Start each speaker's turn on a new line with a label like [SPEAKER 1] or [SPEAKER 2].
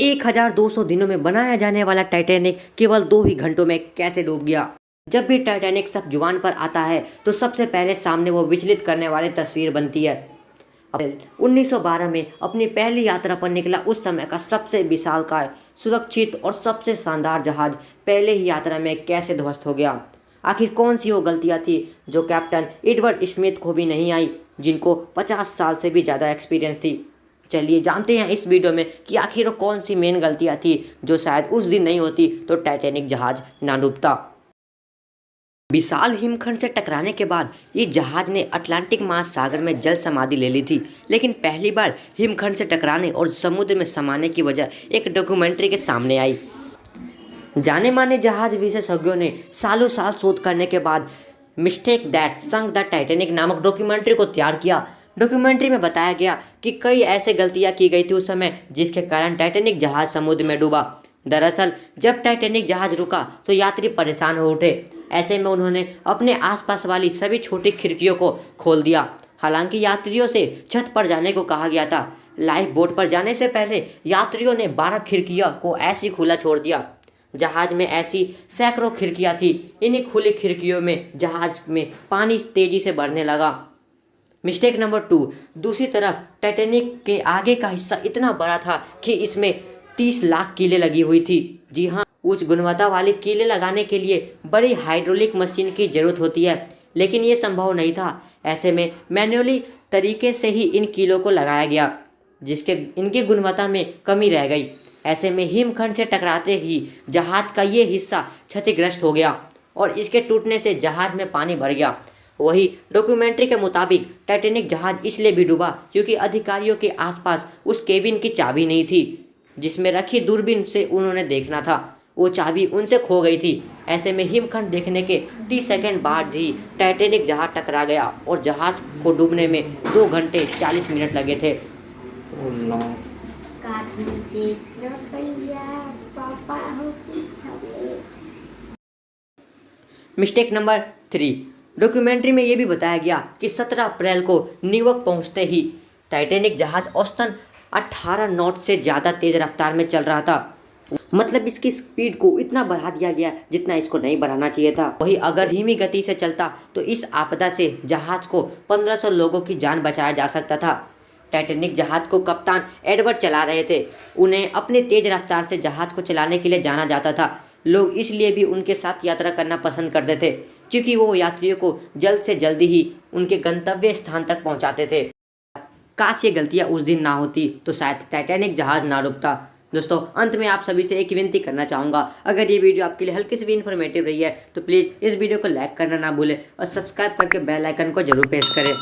[SPEAKER 1] 1200 दिनों में बनाया जाने वाला टाइटैनिक केवल 2 ही घंटों में कैसे डूब गया। जब भी टाइटैनिक शब्द जुबान पर आता है तो सबसे पहले सामने वो विचलित करने वाली तस्वीर बनती है। अप्रैल 1912 में अपनी पहली यात्रा पर निकला उस समय का सबसे विशालकाय, सुरक्षित और सबसे शानदार जहाज पहले ही यात्रा में कैसे ध्वस्त हो गया। आखिर कौन सी वो गलतियां थी जो कैप्टन एडवर्ड स्मिथ को भी नहीं आई, जिनको 50 साल से भी ज़्यादा एक्सपीरियंस थी। चलिए जानते हैं इस वीडियो में कि आखिर वो कौन सी मेन गलतियां थी जो शायद उस दिन नहीं होती तो टाइटैनिक जहाज ना डूबता। विशाल हिमखंड से टकराने के बाद ये जहाज ने अटलांटिक महासागर में जल समाधि ले ली थी, लेकिन पहली बार हिमखंड से टकराने और समुद्र में समाने की वजह एक डॉक्यूमेंट्री के सामने आई। जाने माने जहाज विशेषज्ञों ने सालों साल शोध करने के बाद mistake that sunk the Titanic नामक डॉक्यूमेंट्री को तैयार किया। डॉक्यूमेंट्री में बताया गया कि कई ऐसे गलतियां की गई थी उस समय जिसके कारण टाइटैनिक जहाज समुद्र में डूबा। दरअसल जब टाइटैनिक जहाज रुका तो यात्री परेशान हो उठे। ऐसे में उन्होंने अपने आसपास वाली सभी छोटी खिड़कियों को खोल दिया। हालांकि यात्रियों से छत पर जाने को कहा गया था। लाइफ बोट पर जाने से पहले यात्रियों ने 12 खिड़कियों को ऐसी खुला छोड़ दिया। जहाज में ऐसी सैकड़ों खिड़कियां थी। इन्हीं खुली खिड़कियों में जहाज में पानी तेजी से बढ़ने लगा। मिस्टेक नंबर 2, दूसरी तरफ टाइटैनिक के आगे का हिस्सा इतना बड़ा था कि इसमें 30 लाख कीलें लगी हुई थी। जी हाँ, उच्च गुणवत्ता वाली कीलें लगाने के लिए बड़ी हाइड्रोलिक मशीन की जरूरत होती है, लेकिन ये संभव नहीं था। ऐसे में मैन्युअली तरीके से ही इन कीलों को लगाया गया, जिसके इनकी गुणवत्ता में कमी रह गई। ऐसे में हिमखंड से टकराते ही जहाज का ये हिस्सा क्षतिग्रस्त हो गया और इसके टूटने से जहाज में पानी भर गया। वही डॉक्यूमेंट्री के मुताबिक टाइटैनिक जहाज इसलिए भी डूबा क्योंकि अधिकारियों के आसपास उस केबिन की चाबी नहीं थी जिसमें रखी दूरबीन से उन्होंने देखना था। वो चाबी उनसे खो गई थी। ऐसे में हिमखंड देखने के 30 सेकंड बाद ही टाइटैनिक जहाज टकरा गया और जहाज को डूबने में 2 घंटे 40 मिनट लगे थे। मिस्टेक नंबर 3, डॉक्यूमेंट्री में ये भी बताया गया कि 17 अप्रैल को न्यूयॉर्क पहुंचते ही टाइटैनिक जहाज औसतन 18 नॉट से ज़्यादा तेज़ रफ्तार में चल रहा था। मतलब इसकी स्पीड को इतना बढ़ा दिया गया जितना इसको नहीं बढ़ाना चाहिए था। वही अगर धीमी गति से चलता तो इस आपदा से जहाज को 1500 लोगों की जान बचाया जा सकता था। टाइटैनिक जहाज को कप्तान एडवर्ड चला रहे थे। उन्हें अपनी तेज़ रफ्तार से जहाज को चलाने के लिए जाना जाता था। लोग इसलिए भी उनके साथ यात्रा करना पसंद करते थे क्योंकि वो यात्रियों को जल्द से जल्दी ही उनके गंतव्य स्थान तक पहुंचाते थे। काश ये गलतियां उस दिन ना होती तो शायद टाइटैनिक जहाज ना डूबता। दोस्तों, अंत में आप सभी से एक विनती करना चाहूँगा, अगर ये वीडियो आपके लिए हल्की सी भी इन्फॉर्मेटिव रही है तो प्लीज़ इस वीडियो को लाइक करना ना भूलें और सब्सक्राइब करके बेल आइकन को जरूर प्रेस करें।